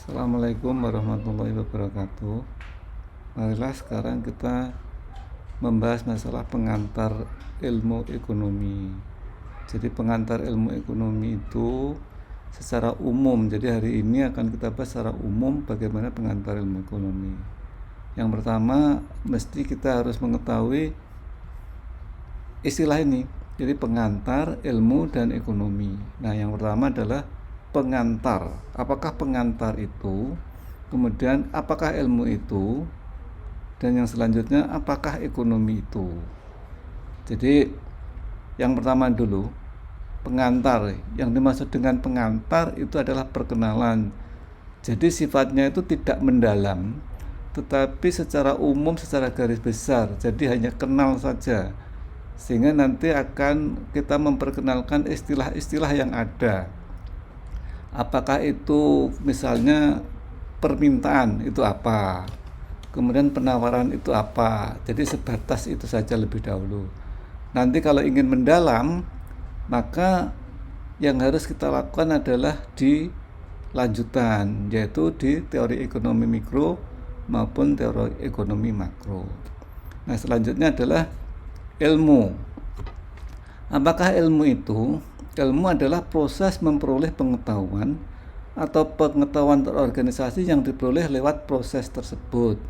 Assalamualaikum warahmatullahi wabarakatuh. Marilah sekarang kita membahas masalah pengantar ilmu ekonomi. Jadi pengantar ilmu ekonomi itu secara umum. Jadi hari ini akan kita bahas secara umum bagaimana pengantar ilmu ekonomi. Yang pertama, mesti kita harus mengetahui istilah ini. Jadi pengantar ilmu dan ekonomi. Nah, yang pertama adalah pengantar. Apakah pengantar itu? Kemudian apakah ilmu itu? Dan yang selanjutnya apakah ekonomi itu? Jadi yang pertama dulu, pengantar. Yang dimaksud dengan pengantar itu adalah perkenalan. Jadi sifatnya itu tidak mendalam, tetapi secara umum, secara garis besar. Jadi hanya kenal saja. Sehingga nanti akan kita memperkenalkan istilah-istilah yang ada. Apakah itu misalnya permintaan itu apa, kemudian penawaran itu apa. Jadi sebatas itu saja lebih dahulu. Nanti kalau ingin mendalam, maka yang harus kita lakukan adalah di lanjutan, yaitu di teori ekonomi mikro maupun teori ekonomi makro. Nah, selanjutnya adalah ilmu. Apakah ilmu itu? Ilmu adalah proses memperoleh pengetahuan atau pengetahuan terorganisasi yang diperoleh lewat proses tersebut.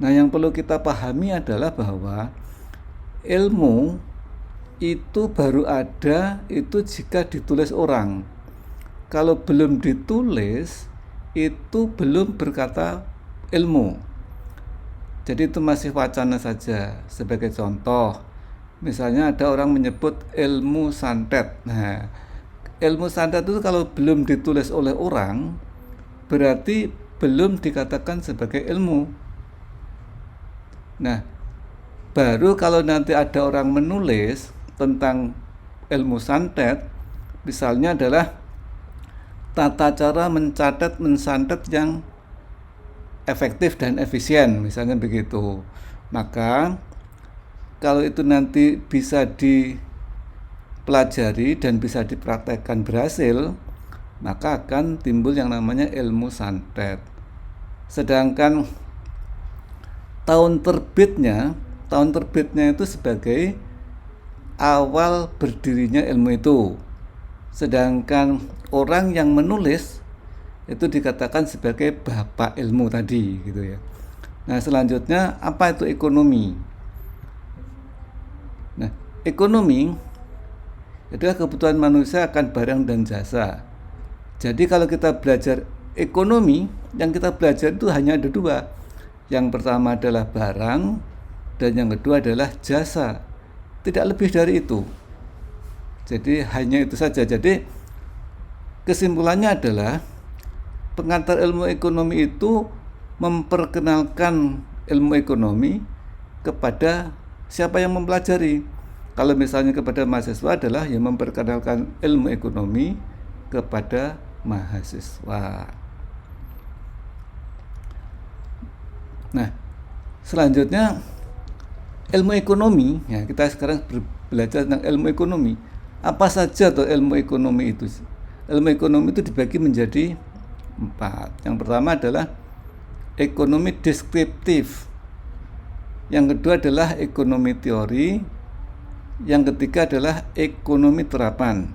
Nah, yang perlu kita pahami adalah bahwa ilmu itu baru ada itu jika ditulis orang. Kalau belum ditulis, itu belum berkata ilmu. Jadi itu masih wacana saja. Sebagai contoh, misalnya ada orang menyebut ilmu santet. Nah, ilmu santet itu kalau belum ditulis oleh orang, berarti belum dikatakan sebagai ilmu. Nah, baru kalau nanti ada orang menulis tentang ilmu santet, misalnya adalah tata cara mencatat, mensantet yang efektif dan efisien, misalnya begitu. Maka kalau itu nanti bisa dipelajari dan bisa dipraktekkan berhasil, maka akan timbul yang namanya ilmu santet. Sedangkan tahun terbitnya itu sebagai awal berdirinya ilmu itu. Sedangkan orang yang menulis itu dikatakan sebagai bapak ilmu tadi, gitu ya. Nah, selanjutnya apa itu ekonomi? Nah, ekonomi adalah kebutuhan manusia akan barang dan jasa. Jadi kalau kita belajar ekonomi, yang kita belajar itu hanya ada dua. Yang pertama adalah barang, dan yang kedua adalah jasa. Tidak lebih dari itu. Jadi hanya itu saja. Jadi kesimpulannya adalah pengantar ilmu ekonomi itu memperkenalkan ilmu ekonomi kepada siapa yang mempelajari. Kalau misalnya kepada mahasiswa adalah yang memperkenalkan ilmu ekonomi kepada mahasiswa. Nah, selanjutnya ilmu ekonomi. Ya, kita sekarang belajar tentang ilmu ekonomi. Apa saja tuh ilmu ekonomi itu? Ilmu ekonomi itu dibagi menjadi 4. Yang pertama adalah ekonomi deskriptif. Yang kedua adalah ekonomi teori. Yang ketiga adalah ekonomi terapan.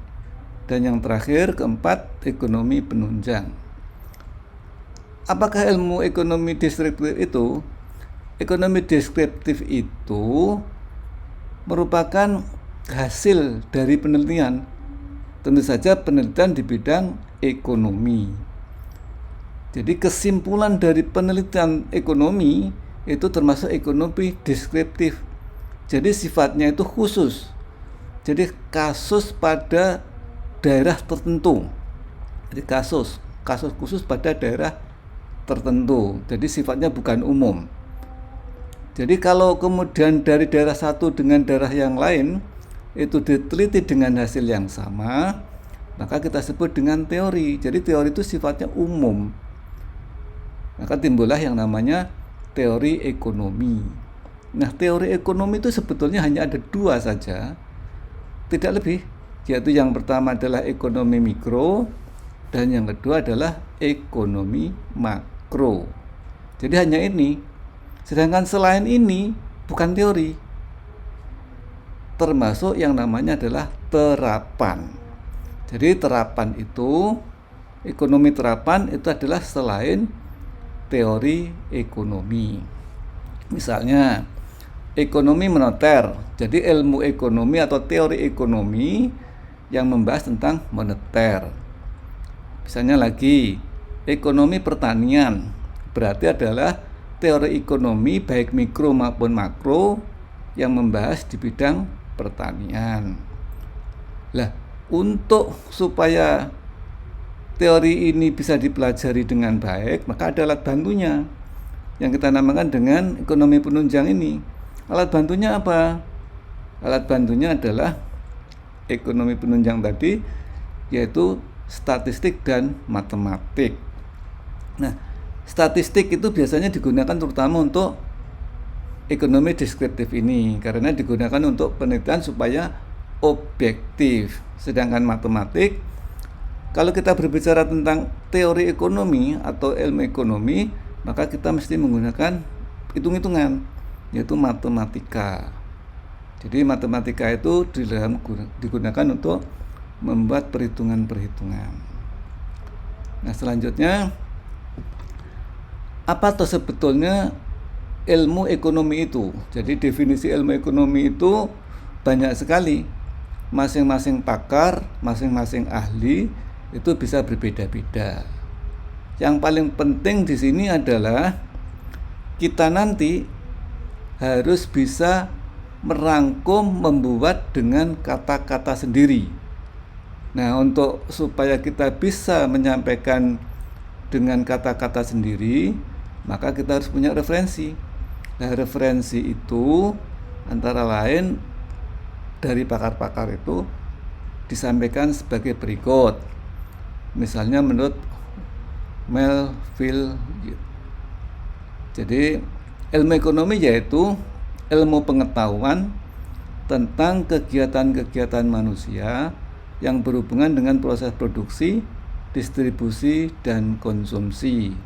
Dan yang terakhir, keempat, ekonomi penunjang. Apakah ilmu ekonomi deskriptif itu? Ekonomi deskriptif itu merupakan hasil dari penelitian. Tentu saja penelitian di bidang ekonomi. Jadi kesimpulan dari penelitian ekonomi itu termasuk ekonomi deskriptif. Jadi sifatnya itu khusus. Jadi kasus pada daerah tertentu. Jadi kasus khusus pada daerah tertentu. Jadi sifatnya bukan umum. Jadi kalau kemudian dari daerah satu dengan daerah yang lain itu diteliti dengan hasil yang sama, maka kita sebut dengan teori. Jadi teori itu sifatnya umum. Maka timbullah yang namanya teori ekonomi. Nah, teori ekonomi itu sebetulnya hanya ada 2 saja, tidak lebih, yaitu yang pertama adalah ekonomi mikro, dan yang kedua adalah ekonomi makro. Jadi hanya ini. Sedangkan selain ini bukan teori, termasuk yang namanya adalah terapan. Jadi terapan itu, ekonomi terapan itu adalah selain teori ekonomi. Misalnya ekonomi moneter, jadi ilmu ekonomi atau teori ekonomi yang membahas tentang moneter. Misalnya lagi ekonomi pertanian, berarti adalah teori ekonomi baik mikro maupun makro yang membahas di bidang pertanian. Lah, untuk supaya teori ini bisa dipelajari dengan baik, maka ada alat bantunya yang kita namakan dengan ekonomi penunjang ini. Alat bantunya apa? Alat bantunya adalah ekonomi penunjang tadi, yaitu statistik dan matematik. Nah, statistik itu biasanya digunakan terutama untuk ekonomi deskriptif ini, karena digunakan untuk penelitian supaya objektif. Sedangkan matematik, kalau kita berbicara tentang teori ekonomi atau ilmu ekonomi, maka kita mesti menggunakan hitung-hitungan, yaitu matematika. Jadi matematika itu digunakan untuk membuat perhitungan-perhitungan. Nah, selanjutnya, apa tuh sebetulnya ilmu ekonomi itu? Jadi definisi ilmu ekonomi itu banyak sekali. Masing-masing pakar, masing-masing ahli itu bisa berbeda-beda. Yang paling penting di sini adalah kita nanti harus bisa merangkum, membuat dengan kata-kata sendiri. Nah, untuk supaya kita bisa menyampaikan dengan kata-kata sendiri, maka kita harus punya referensi. Nah, referensi itu antara lain dari pakar-pakar itu disampaikan sebagai berikut. Misalnya menurut Melville. Jadi ilmu ekonomi yaitu ilmu pengetahuan tentang kegiatan-kegiatan manusia yang berhubungan dengan proses produksi, distribusi, dan konsumsi.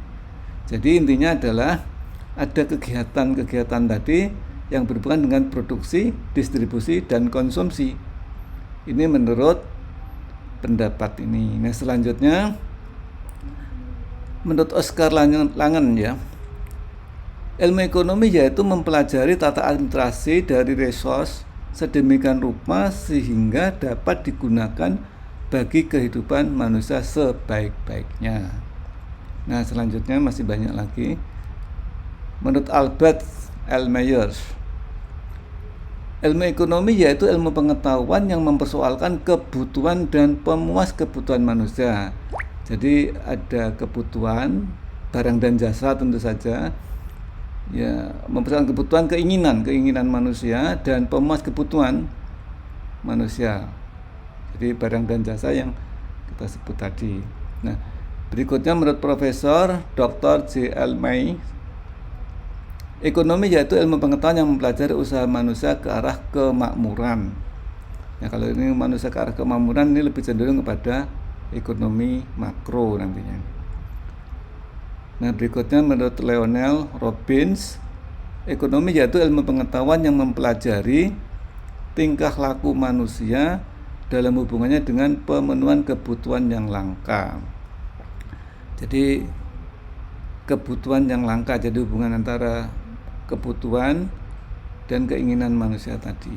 Jadi intinya adalah ada kegiatan-kegiatan tadi yang berhubungan dengan produksi, distribusi, dan konsumsi. Ini menurut pendapat ini. Nah, selanjutnya menurut Oscar Langen ya, ilmu ekonomi yaitu mempelajari tata administrasi dari resource sedemikian rupa sehingga dapat digunakan bagi kehidupan manusia sebaik-baiknya. Nah, selanjutnya masih banyak lagi. Menurut Albert L. Myers, ilmu ekonomi yaitu ilmu pengetahuan yang mempersoalkan kebutuhan dan pemuas kebutuhan manusia. Jadi ada kebutuhan barang dan jasa tentu saja, ya, mempersoalkan kebutuhan, keinginan manusia dan pemuas kebutuhan manusia. Jadi barang dan jasa yang kita sebut tadi. Nah, berikutnya menurut Profesor Dr. J.L. May, ekonomi yaitu ilmu pengetahuan yang mempelajari usaha manusia ke arah kemakmuran. Nah, kalau ini manusia ke arah kemakmuran, ini lebih cenderung kepada ekonomi makro nantinya. Nah, berikutnya menurut Leonel Robbins, ekonomi yaitu ilmu pengetahuan yang mempelajari tingkah laku manusia dalam hubungannya dengan pemenuhan kebutuhan yang langka. Jadi kebutuhan yang langka, jadi hubungan antara kebutuhan dan keinginan manusia tadi.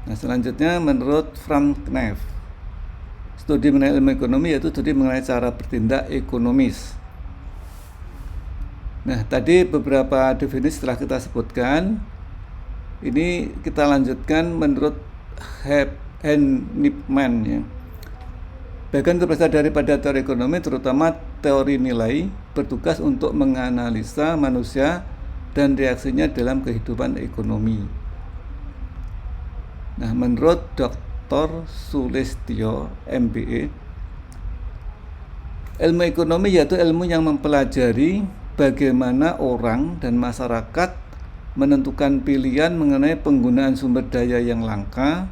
Nah, selanjutnya menurut Frank Kneff, studi mengenai ilmu ekonomi yaitu studi mengenai cara bertindak ekonomis. Nah, tadi beberapa definisi telah kita sebutkan. Ini kita lanjutkan menurut Hennepman ya. Bagian terbesar daripada teori ekonomi, terutama teori nilai, bertugas untuk menganalisa manusia dan reaksinya dalam kehidupan ekonomi. Nah, menurut Dr. Sulistyo, MBA, ilmu ekonomi yaitu ilmu yang mempelajari bagaimana orang dan masyarakat menentukan pilihan mengenai penggunaan sumber daya yang langka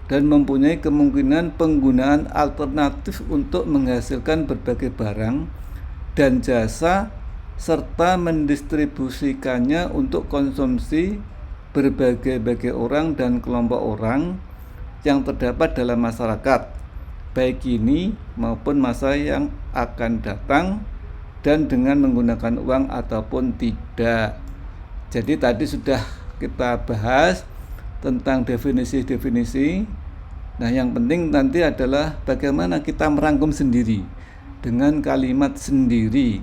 dan mempunyai kemungkinan penggunaan alternatif untuk menghasilkan berbagai barang dan jasa serta mendistribusikannya untuk konsumsi berbagai orang dan kelompok orang yang terdapat dalam masyarakat, baik kini maupun masa yang akan datang, dan dengan menggunakan uang ataupun tidak. Jadi tadi sudah kita bahas tentang definisi-definisi. Nah, yang penting nanti adalah bagaimana kita merangkum sendiri dengan kalimat sendiri.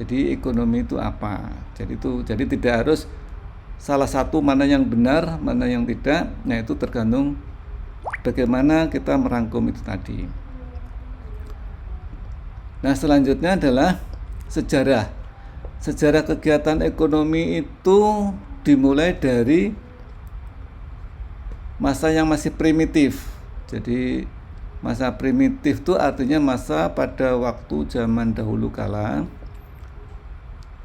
Jadi ekonomi itu apa? Jadi tidak harus salah satu mana yang benar, mana yang tidak. Nah, itu tergantung bagaimana kita merangkum itu tadi. Nah, selanjutnya adalah sejarah. Sejarah kegiatan ekonomi itu dimulai dari masa yang masih primitif. Jadi masa primitif itu artinya masa pada waktu zaman dahulu kala.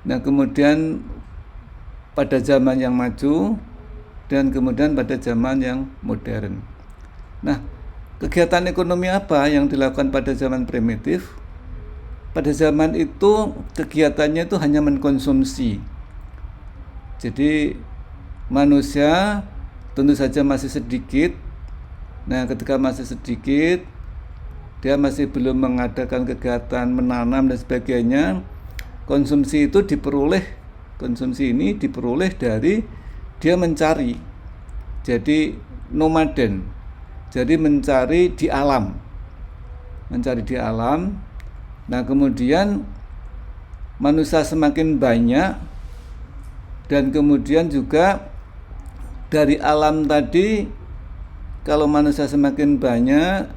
Nah, kemudian pada zaman yang maju dan kemudian pada zaman yang modern. Nah, kegiatan ekonomi apa yang dilakukan pada zaman primitif? Pada zaman itu kegiatannya itu hanya mengkonsumsi. Jadi manusia tentu saja masih sedikit. Nah, ketika masih sedikit, dia masih belum mengadakan kegiatan menanam dan sebagainya. Konsumsi ini diperoleh dari dia mencari. Jadi nomaden. Jadi mencari di alam. Nah, kemudian manusia semakin banyak dan kemudian juga dari alam tadi, kalau manusia semakin banyak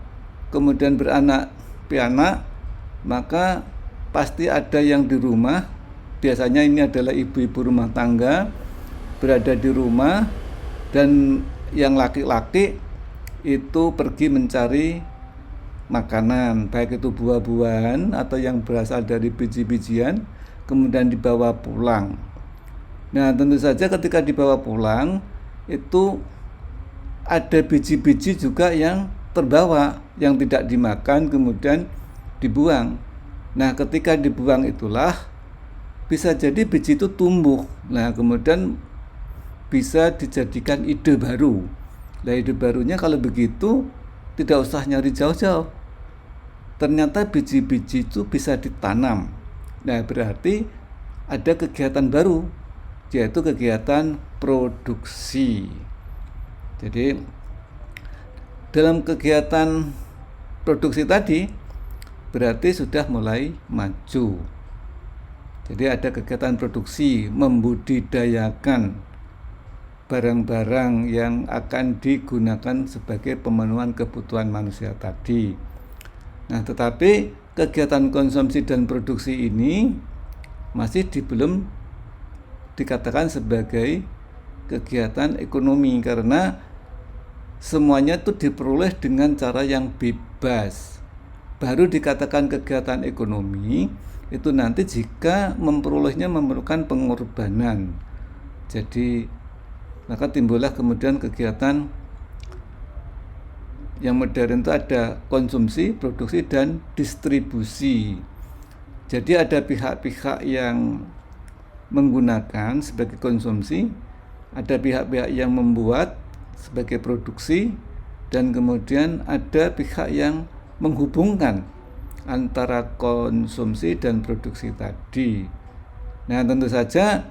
kemudian beranak pianak, maka pasti ada yang di rumah. Biasanya ini adalah ibu-ibu rumah tangga berada di rumah, dan yang laki-laki itu pergi mencari makanan, baik itu buah-buahan atau yang berasal dari biji-bijian, kemudian dibawa pulang. Nah, tentu saja ketika dibawa pulang itu ada biji-biji juga yang terbawa, yang tidak dimakan kemudian dibuang. Nah, ketika dibuang itulah bisa jadi biji itu tumbuh. Nah, kemudian bisa dijadikan ide baru. Nah, ide barunya kalau begitu tidak usah nyari jauh-jauh. Ternyata biji-biji itu bisa ditanam. Nah, berarti ada kegiatan baru, yaitu kegiatan produksi. Jadi dalam kegiatan produksi tadi berarti sudah mulai maju. Jadi ada kegiatan produksi, membudidayakan barang-barang yang akan digunakan sebagai pemenuhan kebutuhan manusia tadi. Nah, tetapi kegiatan konsumsi dan produksi ini masih belum dikatakan sebagai kegiatan ekonomi, karena semuanya itu diperoleh dengan cara yang bebas. Baru dikatakan kegiatan ekonomi itu nanti jika memperolehnya memerlukan pengorbanan. Jadi maka timbullah kemudian kegiatan yang modern itu ada konsumsi, produksi, dan distribusi. Jadi ada pihak-pihak yang menggunakan sebagai konsumsi, ada pihak-pihak yang membuat sebagai produksi, dan kemudian ada pihak yang menghubungkan antara konsumsi dan produksi tadi. Nah, tentu saja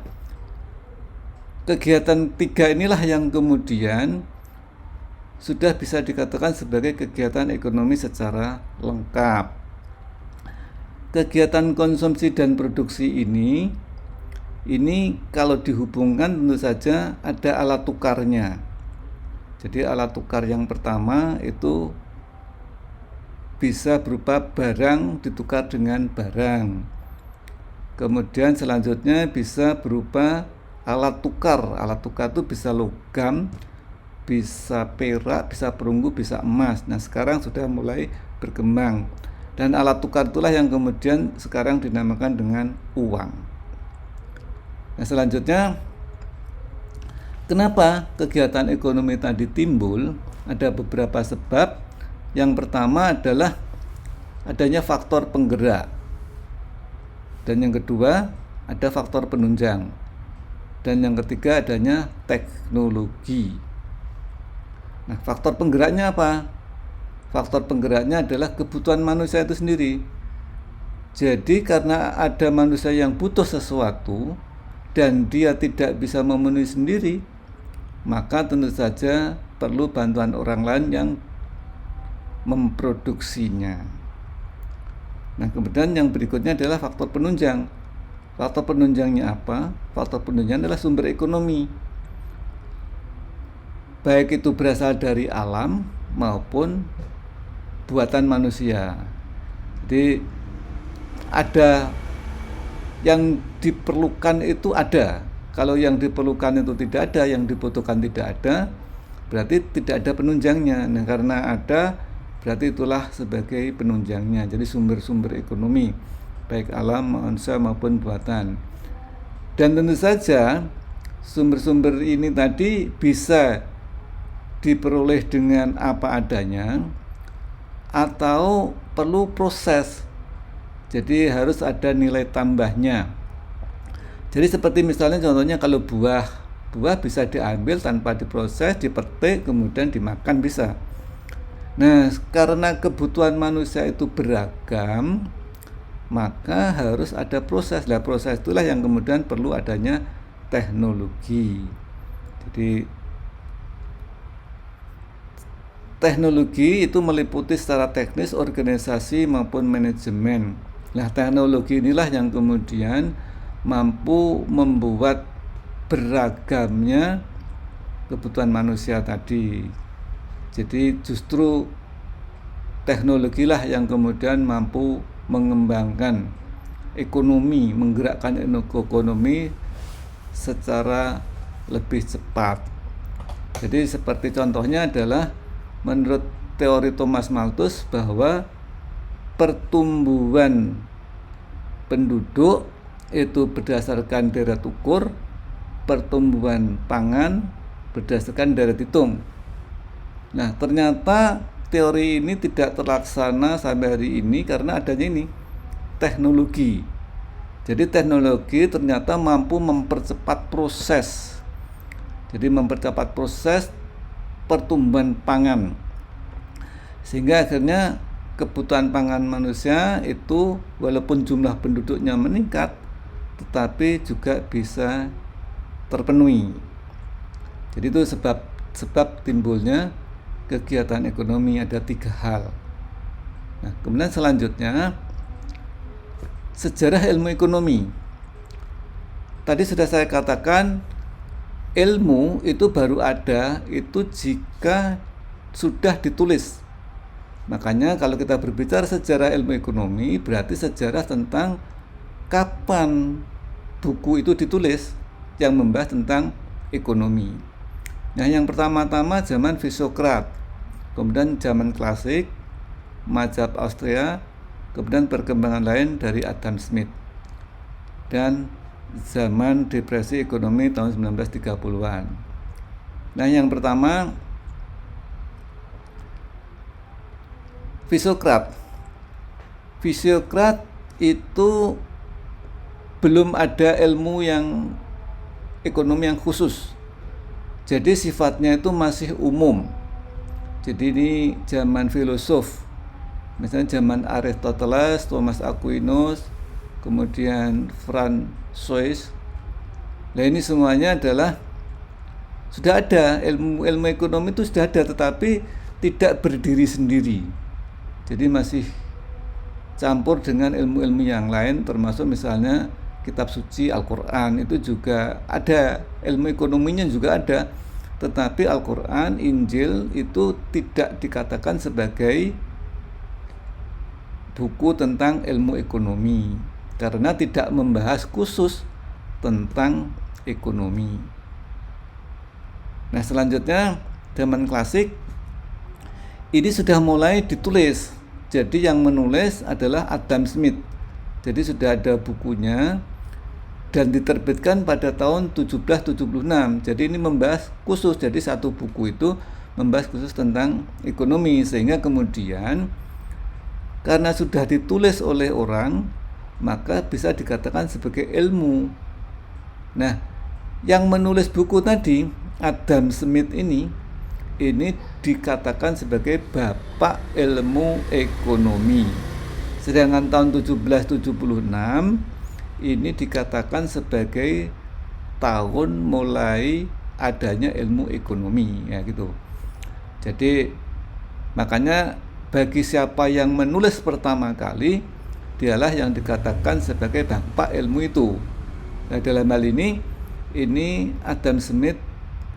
kegiatan tiga inilah yang kemudian sudah bisa dikatakan sebagai kegiatan ekonomi secara lengkap. Kegiatan konsumsi dan produksi ini kalau dihubungkan tentu saja ada alat tukarnya. Jadi alat tukar yang pertama itu bisa berupa barang ditukar dengan barang. Kemudian selanjutnya bisa berupa alat tukar. Alat tukar itu bisa logam, bisa perak, bisa perunggu, bisa emas. Nah, sekarang sudah mulai berkembang. Dan alat tukar itulah yang kemudian sekarang dinamakan dengan uang. Nah, selanjutnya Kenapa kegiatan ekonomi tadi timbul? Ada beberapa sebab. Yang pertama adalah adanya faktor penggerak, dan yang kedua ada faktor penunjang, dan yang ketiga adanya teknologi. Nah, faktor penggeraknya apa? Faktor penggeraknya adalah kebutuhan manusia itu sendiri. Jadi karena ada manusia yang butuh sesuatu dan dia tidak bisa memenuhi sendiri, maka tentu saja perlu bantuan orang lain yang memproduksinya. Nah, kemudian yang berikutnya adalah faktor penunjang. Faktor penunjangnya apa? Faktor penunjang adalah sumber ekonomi. Baik itu berasal dari alam maupun buatan manusia. Jadi ada yang diperlukan itu ada. Kalau yang diperlukan itu tidak ada, yang dibutuhkan tidak ada, berarti tidak ada penunjangnya. Nah, karena ada, berarti itulah sebagai penunjangnya. Jadi sumber-sumber ekonomi, baik alam, manusia maupun buatan. Dan tentu saja sumber-sumber ini tadi bisa diperoleh dengan apa adanya atau perlu proses. Jadi harus ada nilai tambahnya. Jadi seperti misalnya contohnya kalau buah bisa diambil tanpa diproses, dipetik, kemudian dimakan bisa. Nah, karena kebutuhan manusia itu beragam, maka harus ada proses. Nah, proses itulah yang kemudian perlu adanya teknologi. Jadi teknologi itu meliputi secara teknis, organisasi maupun manajemen. Nah, teknologi inilah yang kemudian mampu membuat beragamnya kebutuhan manusia tadi. Jadi justru teknologilah yang kemudian mampu mengembangkan ekonomi, menggerakkan ekonomi secara lebih cepat. Jadi seperti contohnya adalah menurut teori Thomas Malthus bahwa pertumbuhan penduduk itu berdasarkan deret ukur, pertumbuhan pangan berdasarkan deret hitung. Nah, ternyata teori ini tidak terlaksana sampai hari ini karena adanya ini teknologi. Jadi teknologi ternyata mampu mempercepat proses. Jadi mempercepat proses pertumbuhan pangan. Sehingga akhirnya kebutuhan pangan manusia itu walaupun jumlah penduduknya meningkat, tetapi juga bisa terpenuhi. Jadi itu sebab timbulnya kegiatan ekonomi ada 3 hal. Nah, kemudian selanjutnya sejarah ilmu ekonomi. Tadi sudah saya katakan ilmu itu baru ada itu jika sudah ditulis. Makanya kalau kita berbicara sejarah ilmu ekonomi berarti sejarah tentang kapan buku itu ditulis yang membahas tentang ekonomi. Nah, yang pertama-tama zaman Fisokrat, kemudian zaman klasik, mazhab Austria, kemudian perkembangan lain dari Adam Smith, dan zaman depresi ekonomi tahun 1930-an. Nah, yang pertama Fisokrat. Fisokrat itu belum ada ilmu yang ekonomi yang khusus. Jadi sifatnya itu masih umum. Jadi ini zaman filosof, misalnya zaman Aristoteles, Thomas Aquinas, kemudian François. Nah, ini semuanya adalah sudah ada ilmu ekonomi itu sudah ada, tetapi tidak berdiri sendiri. Jadi masih campur dengan ilmu-ilmu yang lain, termasuk misalnya kitab suci Al-Quran itu juga ada, ilmu ekonominya juga ada. Tetapi Al-Quran, Injil itu tidak dikatakan sebagai buku tentang ilmu ekonomi karena tidak membahas khusus tentang ekonomi. Nah, selanjutnya zaman klasik ini sudah mulai ditulis. Jadi yang menulis adalah Adam Smith. Jadi sudah ada bukunya dan diterbitkan pada tahun 1776. Jadi ini membahas khusus, jadi satu buku itu membahas khusus tentang ekonomi, sehingga kemudian karena sudah ditulis oleh orang, maka bisa dikatakan sebagai ilmu. Nah, yang menulis buku tadi, Adam Smith ini dikatakan sebagai bapak ilmu ekonomi. Sedangkan tahun 1776 ini dikatakan sebagai tahun mulai adanya ilmu ekonomi, ya gitu. Jadi makanya bagi siapa yang menulis pertama kali, dialah yang dikatakan sebagai bapak ilmu itu. Nah, dalam hal ini Adam Smith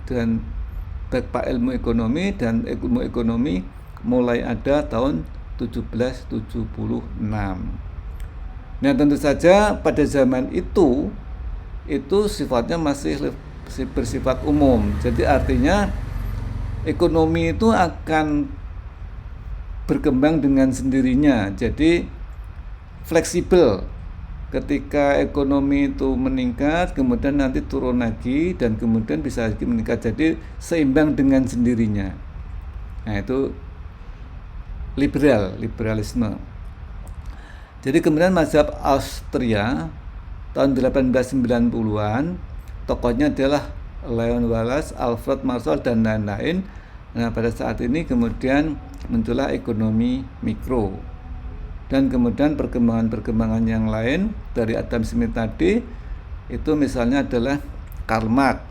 dan bapak ilmu ekonomi, dan ilmu ekonomi mulai ada tahun 1776. Nah, tentu saja pada zaman itu sifatnya masih bersifat umum. Jadi artinya ekonomi itu akan berkembang dengan sendirinya. Jadi fleksibel. Ketika ekonomi itu meningkat, kemudian nanti turun lagi, dan kemudian bisa lagi meningkat. Jadi seimbang dengan sendirinya. Nah, itu liberalisme. Jadi kemudian mazhab Austria tahun 1890-an, tokohnya adalah Leon Wallace, Alfred Marshall, dan lain-lain. Nah, pada saat ini kemudian muncullah ekonomi mikro. Dan kemudian perkembangan yang lain dari Adam Smith tadi, itu misalnya adalah Karl Marx.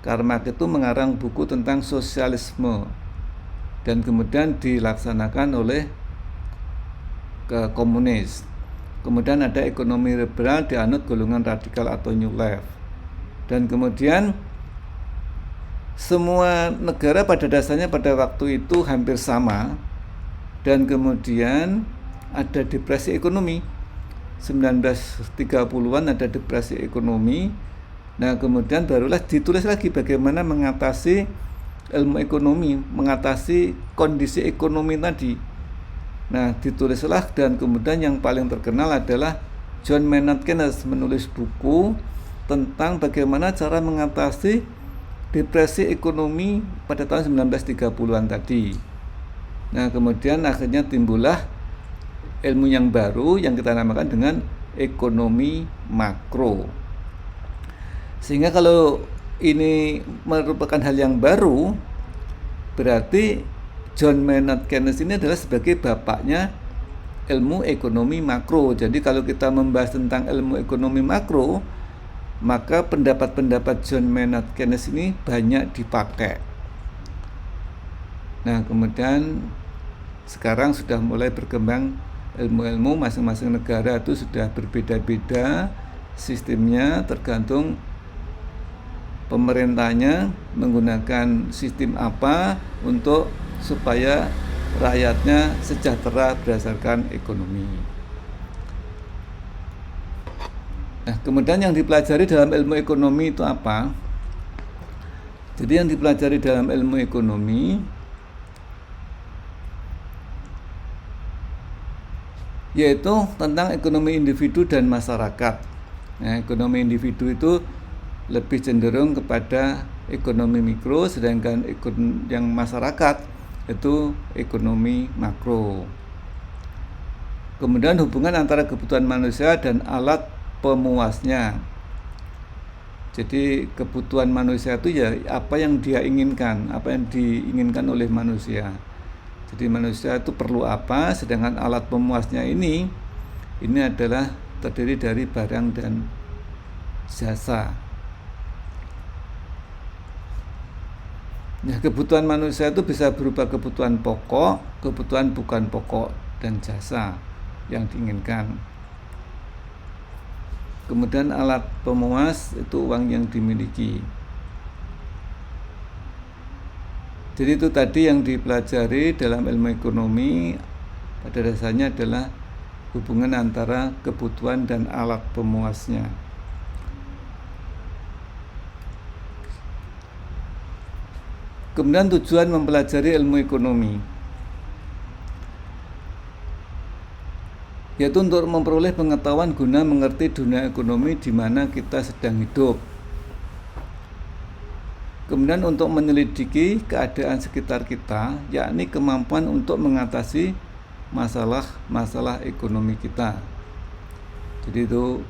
Karl Marx itu mengarang buku tentang sosialisme, dan kemudian dilaksanakan oleh komunis. Kemudian ada ekonomi liberal dianut golongan radikal atau New Left. Dan kemudian semua negara pada dasarnya pada waktu itu hampir sama, dan kemudian ada depresi ekonomi. 1930-an ada depresi ekonomi. Nah, kemudian barulah ditulis lagi bagaimana mengatasi ilmu ekonomi, mengatasi kondisi ekonomi tadi. Nah, ditulislah, dan kemudian yang paling terkenal adalah John Maynard Keynes menulis buku tentang bagaimana cara mengatasi depresi ekonomi pada tahun 1930-an tadi. Nah, kemudian akhirnya timbullah ilmu yang baru yang kita namakan dengan ekonomi makro. Sehingga kalau ini merupakan hal yang baru, berarti John Maynard Keynes ini adalah sebagai bapaknya ilmu ekonomi makro. Jadi kalau kita membahas tentang ilmu ekonomi makro, maka pendapat-pendapat John Maynard Keynes ini banyak dipakai. Nah, kemudian sekarang sudah mulai berkembang ilmu-ilmu, masing-masing negara itu sudah berbeda-beda sistemnya, tergantung pemerintahnya menggunakan sistem apa untuk supaya rakyatnya sejahtera berdasarkan ekonomi. Nah, kemudian yang dipelajari dalam ilmu ekonomi itu apa? Jadi yang dipelajari dalam ilmu ekonomi yaitu tentang ekonomi individu dan masyarakat. Nah, ekonomi individu itu lebih cenderung kepada ekonomi mikro, sedangkan yang masyarakat itu ekonomi makro. Kemudian hubungan antara kebutuhan manusia dan alat pemuasnya. Jadi kebutuhan manusia itu ya apa yang dia inginkan, apa yang diinginkan oleh manusia. Jadi manusia itu perlu apa, sedangkan alat pemuasnya ini adalah terdiri dari barang dan jasa. Nah, kebutuhan manusia itu bisa berupa kebutuhan pokok, kebutuhan bukan pokok, dan jasa yang diinginkan. Kemudian alat pemuas itu uang yang dimiliki. Jadi itu tadi yang dipelajari dalam ilmu ekonomi pada dasarnya adalah hubungan antara kebutuhan dan alat pemuasnya. Kemudian tujuan mempelajari ilmu ekonomi. yaitu untuk memperoleh pengetahuan guna mengerti dunia ekonomi di mana kita sedang hidup. Kemudian untuk menyelidiki keadaan sekitar kita, yakni kemampuan untuk mengatasi masalah-masalah ekonomi kita. Jadi itu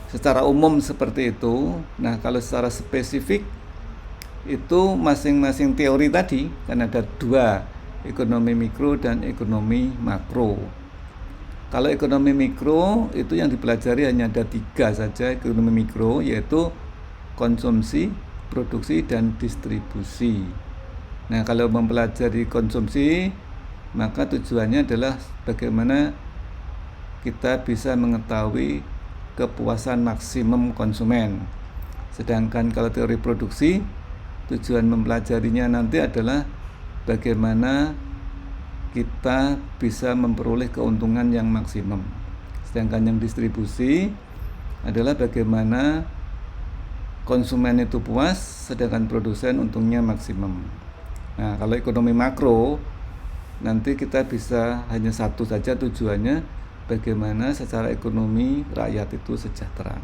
secara umum seperti itu. Nah, kalau secara spesifik itu masing-masing teori tadi, kan ada dua, ekonomi mikro dan ekonomi makro. Kalau ekonomi mikro itu yang dipelajari hanya ada 3 saja ekonomi mikro, yaitu konsumsi, produksi, dan distribusi. Nah, kalau mempelajari konsumsi, maka tujuannya adalah bagaimana kita bisa mengetahui kepuasan maksimum konsumen. Sedangkan kalau teori produksi, tujuan mempelajarinya nanti adalah bagaimana kita bisa memperoleh keuntungan yang maksimum. Sedangkan yang distribusi adalah bagaimana konsumen itu puas, sedangkan produsen untungnya maksimum. Nah, kalau ekonomi makro, nanti kita bisa hanya satu saja tujuannya, bagaimana secara ekonomi rakyat itu sejahtera.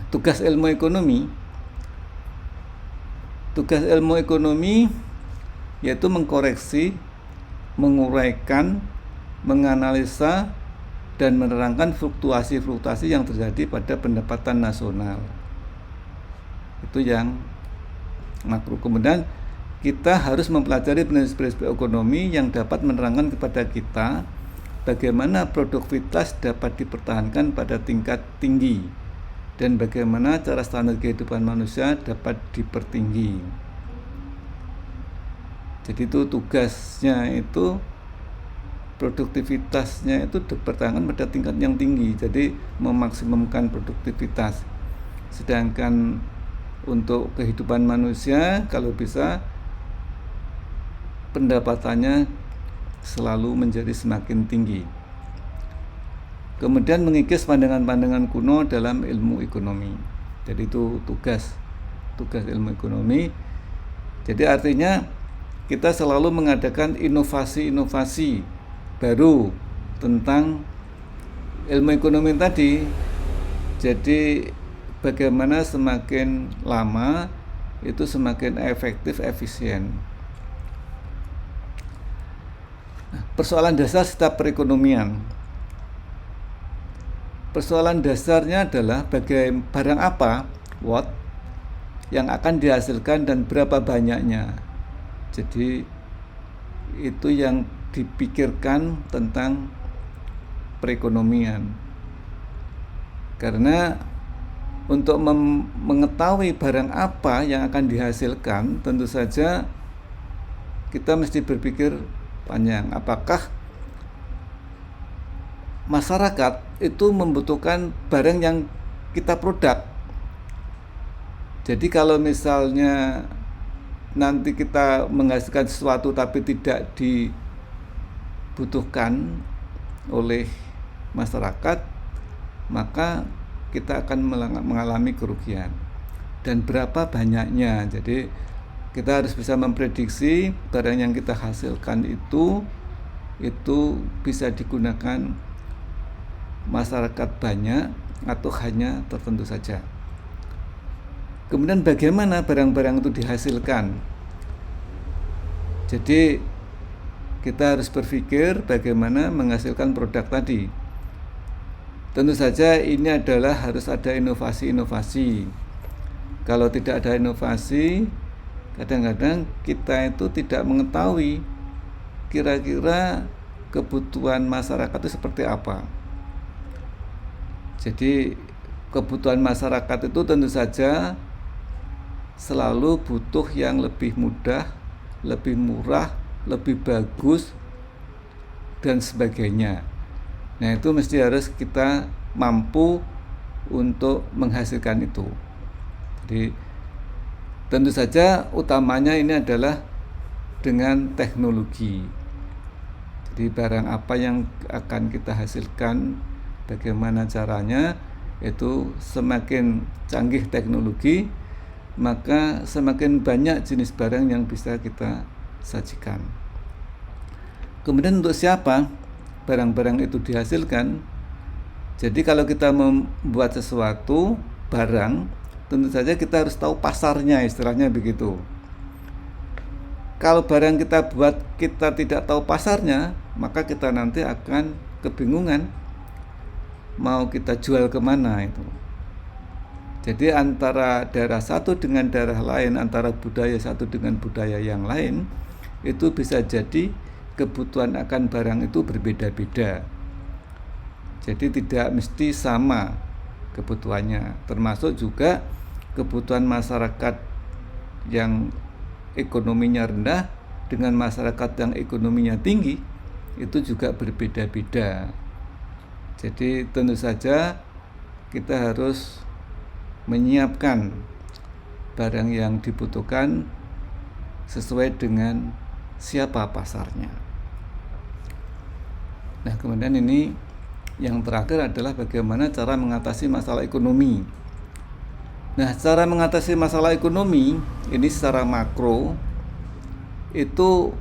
Tugas ilmu ekonomi yaitu mengkoreksi, menguraikan, menganalisa, dan menerangkan fluktuasi-fluktuasi yang terjadi pada pendapatan nasional. Itu yang makro. Kemudian kita harus mempelajari prinsip-prinsip ekonomi yang dapat menerangkan kepada kita bagaimana produktivitas dapat dipertahankan pada tingkat tinggi dan bagaimana cara standar kehidupan manusia dapat dipertinggi. Jadi itu tugasnya itu, produktivitasnya itu dipertahankan pada tingkat yang tinggi, jadi memaksimumkan produktivitas. Sedangkan untuk kehidupan manusia, kalau bisa pendapatannya selalu menjadi semakin tinggi. Kemudian mengikis pandangan-pandangan kuno dalam ilmu ekonomi. Jadi itu tugas ilmu ekonomi. Jadi artinya kita selalu mengadakan inovasi-inovasi baru tentang ilmu ekonomi tadi. Jadi bagaimana semakin lama itu semakin efektif, efisien. Persoalan dasar setiap perekonomian. Persoalan dasarnya adalah barang apa, what, yang akan dihasilkan dan berapa banyaknya. Jadi itu yang dipikirkan tentang perekonomian. Karena untuk mengetahui barang apa yang akan dihasilkan, tentu saja kita mesti berpikir panjang. Apakah masyarakat itu membutuhkan barang yang kita produk? Jadi kalau misalnya nanti kita menghasilkan sesuatu tapi tidak dibutuhkan oleh masyarakat, maka kita akan mengalami kerugian. Dan berapa banyaknya? Jadi kita harus bisa memprediksi barang yang kita hasilkan itu bisa digunakan masyarakat banyak atau hanya tertentu saja. Kemudian bagaimana barang-barang itu dihasilkan? Jadi kita harus berpikir bagaimana menghasilkan produk tadi. Tentu saja ini adalah harus ada inovasi-inovasi. Kalau tidak ada inovasi, kadang-kadang kita itu tidak mengetahui kira-kira kebutuhan masyarakat itu seperti apa. Jadi kebutuhan masyarakat itu tentu saja selalu butuh yang lebih mudah, lebih murah, lebih bagus, dan sebagainya. Nah, itu mesti harus kita mampu untuk menghasilkan itu. Jadi tentu saja utamanya ini adalah dengan teknologi. Jadi barang apa yang akan kita hasilkan, bagaimana caranya, itu semakin canggih teknologi, maka semakin banyak jenis barang yang bisa kita sajikan. Kemudian untuk siapa barang-barang itu dihasilkan? Jadi kalau kita membuat sesuatu barang, tentu saja kita harus tahu pasarnya, istilahnya begitu. Kalau barang kita buat kita tidak tahu pasarnya, maka kita nanti akan kebingungan mau kita jual kemana itu. Jadi antara daerah satu dengan daerah lain, antara budaya satu dengan budaya yang lain, itu bisa jadi kebutuhan akan barang itu berbeda-beda. Jadi tidak mesti sama kebutuhannya. Termasuk juga kebutuhan masyarakat yang ekonominya rendah dengan masyarakat yang ekonominya tinggi itu juga berbeda-beda. Jadi tentu saja kita harus menyiapkan barang yang dibutuhkan sesuai dengan siapa pasarnya. Nah, kemudian ini yang terakhir adalah bagaimana cara mengatasi masalah ekonomi. Nah, cara mengatasi masalah ekonomi ini secara makro itu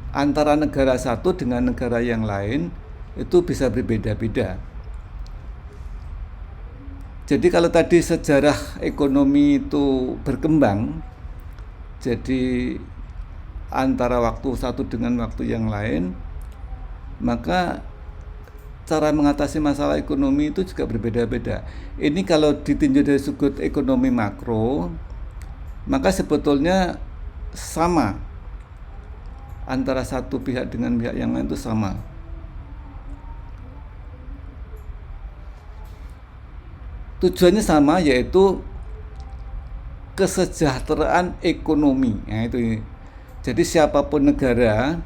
antara negara satu dengan negara yang lain itu bisa berbeda-beda. Jadi kalau tadi sejarah ekonomi itu berkembang, jadi antara waktu satu dengan waktu yang lain, maka cara mengatasi masalah ekonomi itu juga berbeda-beda. Ini kalau ditinjau dari sudut ekonomi makro, maka sebetulnya sama antara satu pihak dengan pihak yang lain itu sama. Tujuannya sama, yaitu kesejahteraan ekonomi. Nah, itu. Jadi siapapun negara,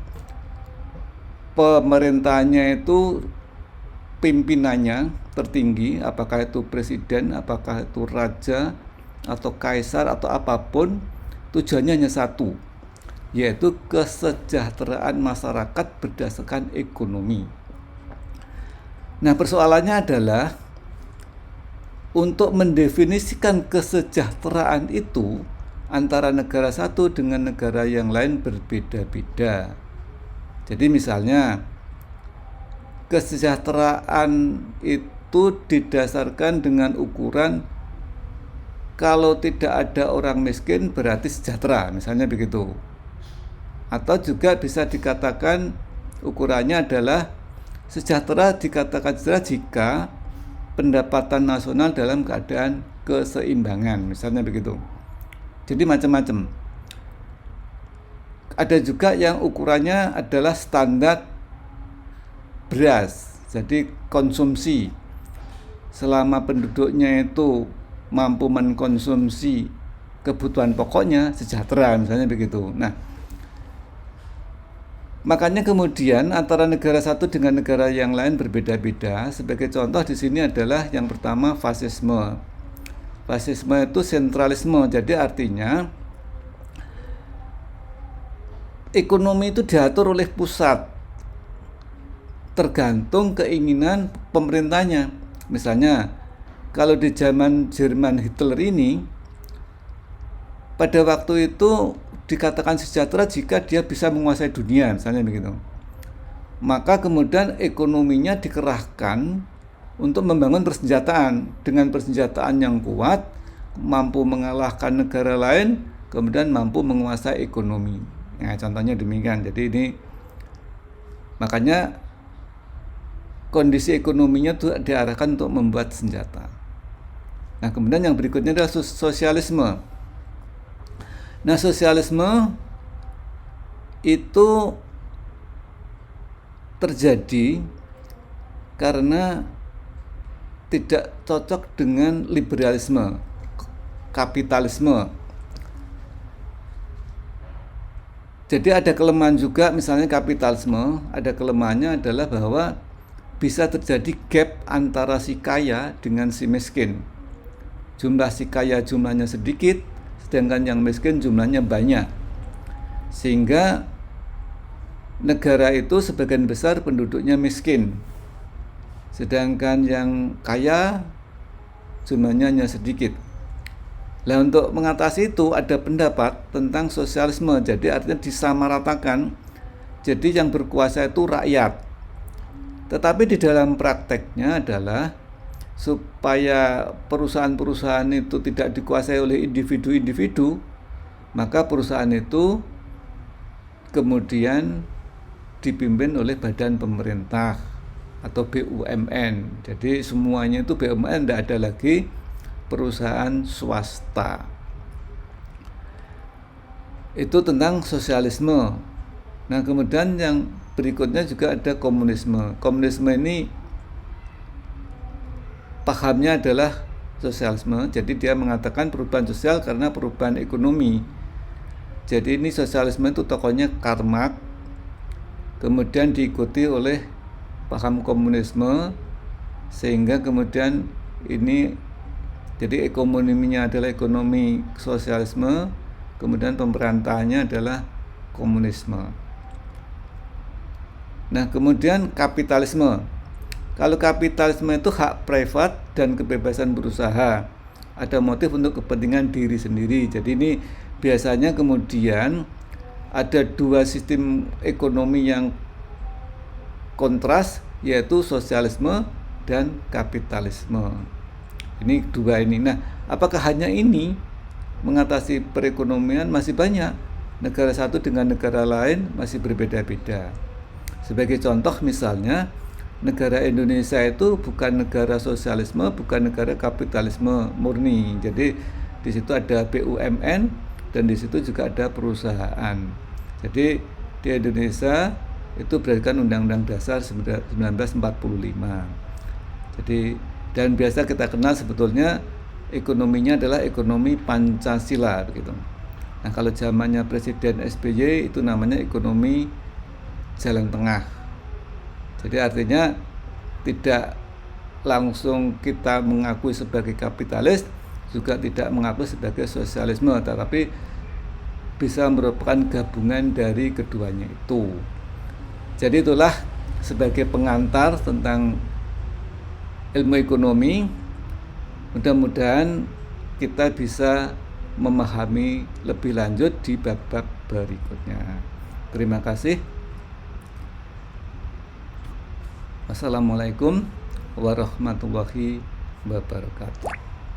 pemerintahnya itu pimpinannya tertinggi, apakah itu presiden, apakah itu raja atau kaisar atau apapun, tujuannya hanya satu, yaitu kesejahteraan masyarakat berdasarkan ekonomi. Nah, persoalannya adalah untuk mendefinisikan kesejahteraan itu antara negara satu dengan negara yang lain berbeda-beda. Jadi misalnya kesejahteraan itu didasarkan dengan ukuran kalau tidak ada orang miskin berarti sejahtera, misalnya begitu. Atau juga bisa dikatakan ukurannya adalah sejahtera dikatakan sejahtera jika pendapatan nasional dalam keadaan keseimbangan, misalnya begitu. Jadi macam-macam. Ada juga yang ukurannya adalah standar beras, jadi konsumsi selama penduduknya itu mampu mengkonsumsi kebutuhan pokoknya, sejahtera, misalnya begitu. Nah, makanya kemudian antara negara satu dengan negara yang lain berbeda-beda. Sebagai contoh di sini adalah yang pertama fasisme. Fasisme itu sentralisme, jadi artinya ekonomi itu diatur oleh pusat, tergantung keinginan pemerintahnya. Misalnya kalau di zaman Jerman Hitler ini, pada waktu itu dikatakan sejahtera jika dia bisa menguasai dunia, misalnya begitu. Maka kemudian ekonominya dikerahkan untuk membangun persenjataan. Dengan persenjataan yang kuat, mampu mengalahkan negara lain, kemudian mampu menguasai ekonomi. Nah, contohnya demikian. Jadi ini makanya kondisi ekonominya itu diarahkan untuk membuat senjata. Nah, kemudian yang berikutnya adalah sosialisme. Nah, sosialisme itu terjadi karena tidak cocok dengan liberalisme, kapitalisme. Jadi ada kelemahan juga, misalnya kapitalisme, ada kelemahannya adalah bahwa bisa terjadi gap antara si kaya dengan si miskin. Jumlah si kaya jumlahnya sedikit, sedangkan yang miskin jumlahnya banyak. Sehingga negara itu sebagian besar penduduknya miskin, sedangkan yang kaya jumlahnya hanya sedikit. Nah, untuk mengatasi itu ada pendapat tentang sosialisme, jadi artinya disamaratakan Jadi yang berkuasa itu rakyat. Tetapi di dalam prakteknya adalah supaya perusahaan-perusahaan itu tidak dikuasai oleh individu-individu, maka perusahaan itu kemudian dipimpin oleh badan pemerintah atau BUMN. Jadi semuanya itu BUMN, tidak ada lagi perusahaan swasta. Itu tentang sosialisme. Nah, kemudian yang berikutnya juga ada komunisme. Komunisme ini pahamnya adalah sosialisme. Jadi dia mengatakan perubahan sosial karena perubahan ekonomi. Jadi ini sosialisme itu tokohnya Karl Marx, kemudian diikuti oleh paham komunisme, sehingga kemudian ini jadi ekonominya adalah ekonomi sosialisme, kemudian pemerintahannya adalah komunisme. Nah, kemudian kapitalisme. Kalau kapitalisme itu hak privat dan kebebasan berusaha, ada motif untuk kepentingan diri sendiri. Jadi ini biasanya kemudian ada dua sistem ekonomi yang kontras, yaitu sosialisme dan kapitalisme. Ini dua ini. Nah, apakah hanya ini mengatasi perekonomian? Masih banyak. Negara satu dengan negara lain masih berbeda-beda. Sebagai contoh misalnya, negara Indonesia itu bukan negara sosialisme, bukan negara kapitalisme murni. Jadi di situ ada BUMN dan di situ juga ada perusahaan. Jadi di Indonesia itu berdasarkan Undang-Undang Dasar 1945. Jadi dan biasa kita kenal sebetulnya ekonominya adalah ekonomi Pancasila begitu. Nah, kalau zamannya Presiden SBY itu namanya ekonomi jalan tengah. Jadi artinya tidak langsung kita mengakui sebagai kapitalis, juga tidak mengakui sebagai sosialisme, tetapi bisa merupakan gabungan dari keduanya itu. Jadi itulah sebagai pengantar tentang ilmu ekonomi. Mudah-mudahan kita bisa memahami lebih lanjut di bab-bab berikutnya. Terima kasih. Wassalamualaikum warahmatullahi wabarakatuh.